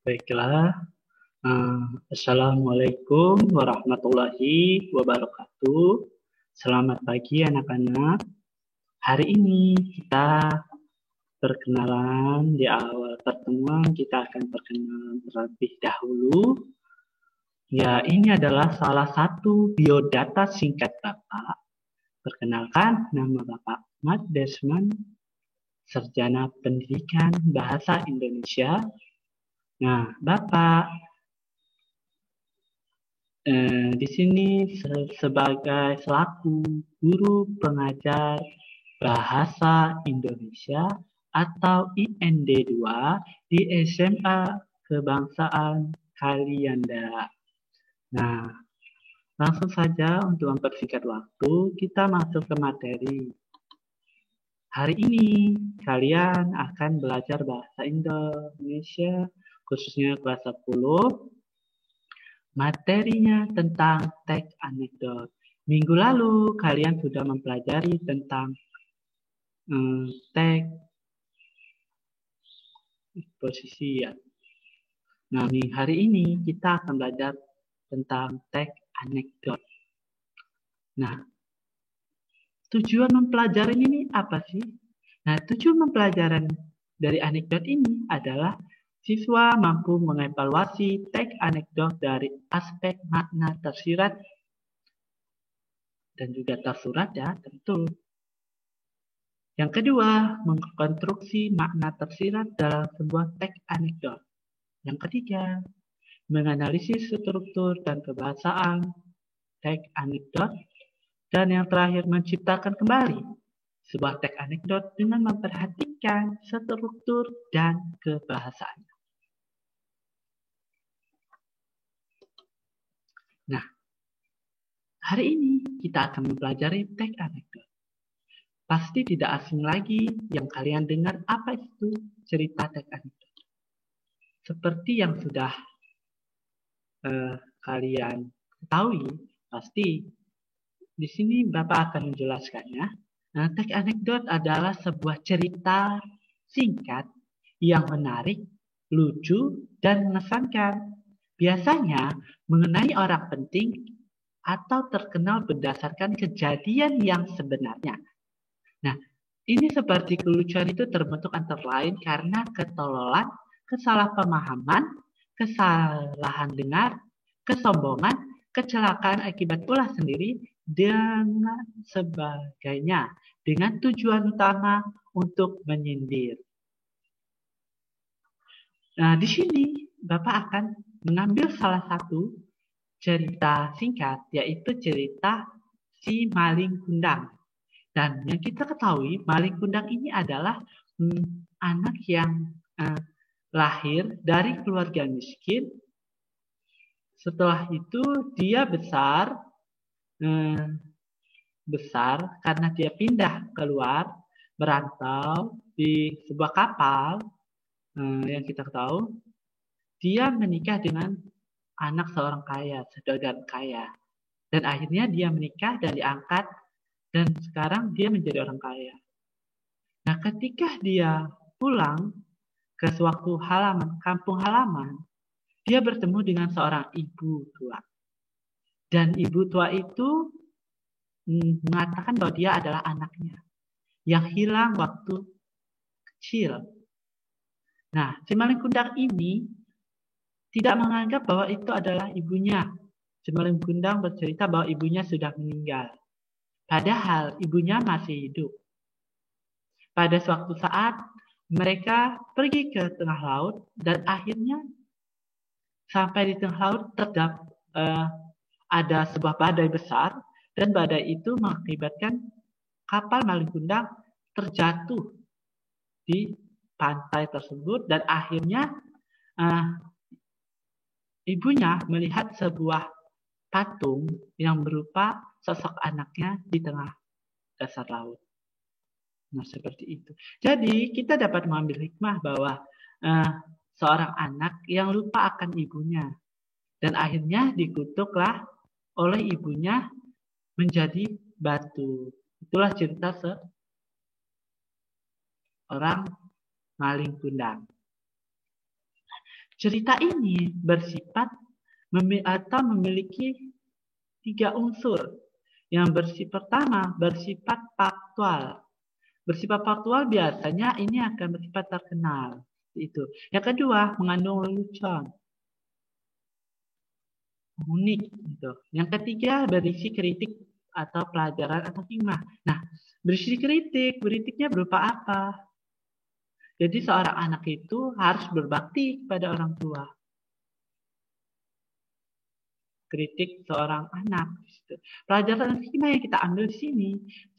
Baiklah, Assalamualaikum warahmatullahi wabarakatuh. Selamat pagi anak-anak. Hari ini kita perkenalan di awal pertemuan kita akan perkenalan terlebih dahulu. Ya, ini adalah salah satu biodata singkat Bapak. Perkenalkan, nama Bapak Ahmad Desmond, Sarjana Pendidikan Bahasa Indonesia. Nah, Bapak di sini sebagai selaku guru pengajar Bahasa Indonesia atau IND2 di SMA Kebangsaan Kalianda. Nah, langsung saja untuk mempersingkat waktu, kita masuk ke materi. Hari ini kalian akan belajar Bahasa Indonesia, khususnya kelas 10. Materinya tentang teks anekdot. Minggu lalu kalian sudah mempelajari tentang teks posisi ya. Nah, hari ini kita akan belajar tentang teks anekdot. Nah, tujuan mempelajari ini apa sih? Nah, tujuan mempelajari dari anekdot ini adalah siswa mampu mengevaluasi teks anekdot dari aspek makna tersirat dan juga tersurat ya, tentu. Yang kedua, mengkonstruksi makna tersirat dalam sebuah teks anekdot. Yang ketiga, menganalisis struktur dan kebahasaan teks anekdot. Dan yang terakhir, menciptakan kembali sebuah teks anekdot dengan memperhatikan struktur dan kebahasaan. Nah, hari ini kita akan mempelajari teks anekdot. Pasti tidak asing lagi yang kalian dengar apa itu cerita teks anekdot. Seperti yang sudah kalian ketahui, pasti di sini Bapak akan menjelaskannya. Nah, teks anekdot adalah sebuah cerita singkat yang menarik, lucu, dan mengesankan. Biasanya mengenai orang penting atau terkenal berdasarkan kejadian yang sebenarnya. Nah, ini seperti kelucuan itu terbentuk antara lain karena ketololan, kesalahpahaman, kesalahan dengar, kesombongan, kecelakaan akibat ulah sendiri, dan sebagainya, dengan tujuan utama untuk menyindir. Nah, di sini Bapak akan mengambil salah satu cerita singkat, yaitu cerita si maling kundang. Dan yang kita ketahui, maling kundang ini adalah anak yang lahir dari keluarga miskin. Setelah itu dia besar karena dia pindah keluar, merantau di sebuah kapal yang kita tahu. Dia menikah dengan anak seorang kaya, saudagar kaya. Dan akhirnya dia menikah dan diangkat, dan sekarang dia menjadi orang kaya. Nah, ketika dia pulang ke suatu kampung halaman, dia bertemu dengan seorang ibu tua. Dan ibu tua itu mengatakan bahwa dia adalah anaknya yang hilang waktu kecil. Nah, si maling kundang ini tidak menganggap bahwa itu adalah ibunya. Si maling kundang bercerita bahwa ibunya sudah meninggal. Padahal ibunya masih hidup. Pada suatu saat mereka pergi ke tengah laut dan akhirnya sampai di tengah laut ada sebuah badai besar dan badai itu mengakibatkan kapal maling kundang terjatuh di pantai tersebut dan akhirnya ibunya melihat sebuah patung yang berupa sosok anaknya di tengah dasar laut. Nah, seperti itu. Jadi, kita dapat mengambil hikmah bahwa seorang anak yang lupa akan ibunya. Dan akhirnya dikutuklah oleh ibunya menjadi batu. Itulah cerita seorang maling kundang. Cerita ini bersifat atau memiliki 3 unsur. Pertama, bersifat faktual. Bersifat faktual biasanya ini akan bersifat terkenal. Itu. Yang kedua, mengandung lelucon. Unik. Gitu. Yang ketiga, berisi kritik atau pelajaran atau hikmah. Nah, berisi kritiknya berupa apa? Jadi seorang anak itu harus berbakti kepada orang tua. Kritik seorang anak. Pelajaran hikmah yang kita ambil di sini,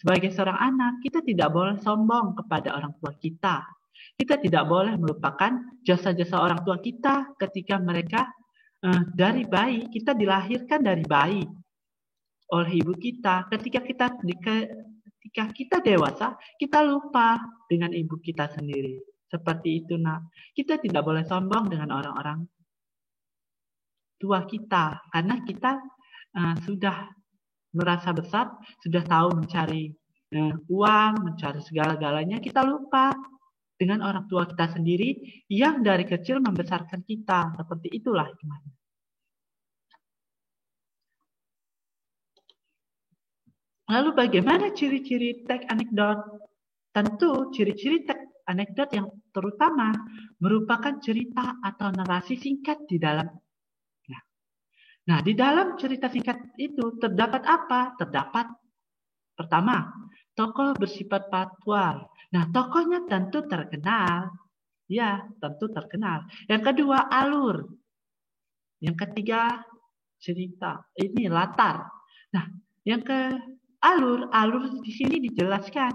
sebagai seorang anak, kita tidak boleh sombong kepada orang tua kita. Kita tidak boleh melupakan jasa-jasa orang tua kita ketika mereka dari bayi, kita dilahirkan dari bayi oleh ibu kita. Ketika kita dewasa, kita lupa dengan ibu kita sendiri. Seperti itu, nak. Kita tidak boleh sombong dengan orang-orang tua kita, karena kita sudah merasa besar, sudah tahu mencari uang, mencari segala-galanya. Kita lupa dengan orang tua kita sendiri yang dari kecil membesarkan kita. Seperti itulah hikmahnya. Lalu bagaimana ciri-ciri teks anekdot? Tentu ciri-ciri teks anekdot yang terutama merupakan cerita atau narasi singkat di dalam. Nah, di dalam cerita singkat itu terdapat apa? Terdapat pertama, tokoh bersifat faktual. Nah, tokohnya tentu terkenal. Ya, tentu terkenal. Yang kedua, alur. Yang ketiga, cerita. Ini latar. Nah, yang ke alur di sini dijelaskan.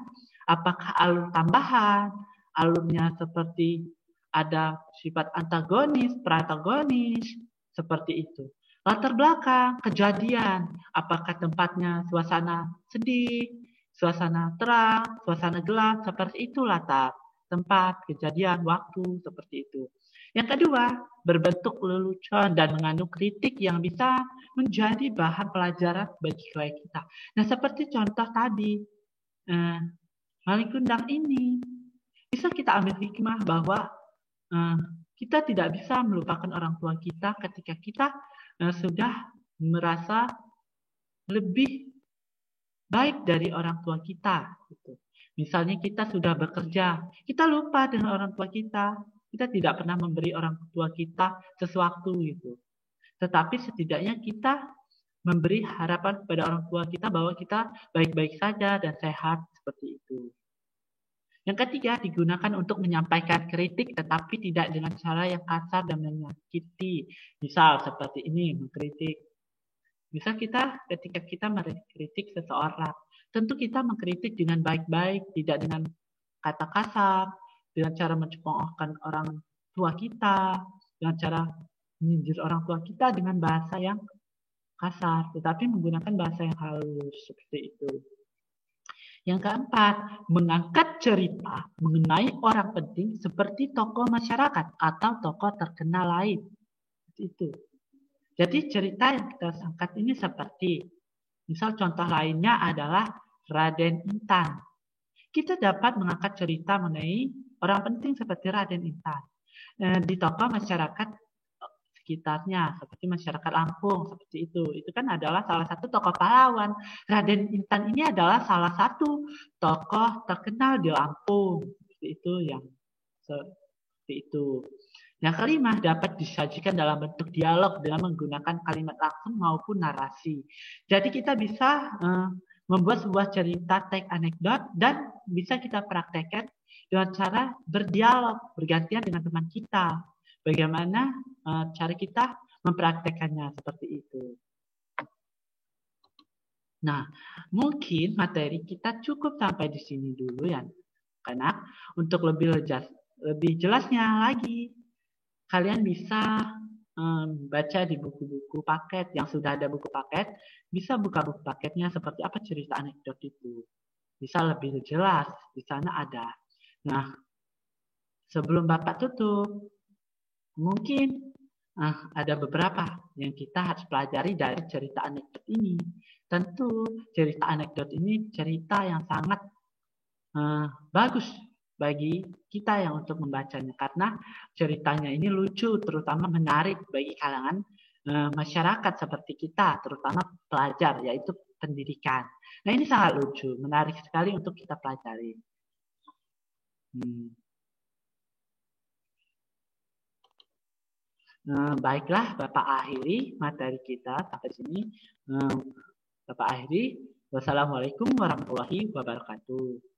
Apakah alur tambahan? Alurnya seperti ada sifat antagonis, protagonis, seperti itu. Latar belakang, kejadian. Apakah tempatnya suasana sedih, suasana terang, suasana gelap, seperti itu latar. Tempat, kejadian, waktu, seperti itu. Yang kedua, berbentuk lelucon dan mengandung kritik yang bisa menjadi bahan pelajaran bagi kita. Nah, seperti contoh tadi, Maling Kundang ini, bisa kita ambil hikmah bahwa kita tidak bisa melupakan orang tua kita ketika kita sudah merasa lebih baik dari orang tua kita. Gitu. Misalnya kita sudah bekerja, kita lupa dengan orang tua kita. Kita tidak pernah memberi orang tua kita sesuatu gitu. Tetapi setidaknya kita memberi harapan kepada orang tua kita bahwa kita baik-baik saja dan sehat seperti itu. Yang ketiga, digunakan untuk menyampaikan kritik tetapi tidak dengan cara yang kasar dan menyakiti. Misal seperti ini, mengkritik. Misal ketika kita mengkritik seseorang, tentu kita mengkritik dengan baik-baik, tidak dengan kata kasar, dengan cara mencemoohkan orang tua kita, dengan cara menyindir orang tua kita dengan bahasa yang kasar, tetapi menggunakan bahasa yang halus, seperti itu. Yang keempat, mengangkat cerita mengenai orang penting seperti tokoh masyarakat atau tokoh terkenal lain. Itu. Jadi cerita yang kita angkat ini seperti, misal contoh lainnya adalah Raden Intan. Kita dapat mengangkat cerita mengenai orang penting seperti Raden Intan. Di tokoh masyarakat sekitarnya, seperti masyarakat Lampung, seperti itu. Itu kan adalah salah satu tokoh pahlawan. Raden Intan ini adalah salah satu tokoh terkenal di Lampung. Seperti itu yang seperti itu. Yang kelima, dapat disajikan dalam bentuk dialog dengan menggunakan kalimat langsung maupun narasi. Jadi kita bisa membuat sebuah cerita teks anekdot dan bisa kita praktekkan dengan cara berdialog, bergantian dengan teman kita. Bagaimana cara kita mempraktekannya seperti itu. Nah, mungkin materi kita cukup sampai di sini dulu ya. Karena untuk lebih jelasnya lagi, kalian bisa baca di buku-buku paket yang sudah ada buku paket, bisa buka buku paketnya seperti apa cerita anekdot itu. Bisa lebih jelas, di sana ada. Nah, sebelum Bapak tutup, mungkin ada beberapa yang kita harus pelajari dari cerita anekdot ini. Tentu cerita anekdot ini cerita yang sangat bagus bagi kita yang untuk membacanya karena ceritanya ini lucu, terutama menarik bagi kalangan masyarakat seperti kita, terutama pelajar, yaitu pendidikan. Nah, ini sangat lucu, menarik sekali untuk kita pelajari. Baiklah, Bapak akhiri materi kita sampai sini. Bapak akhiri. Wassalamualaikum warahmatullahi wabarakatuh.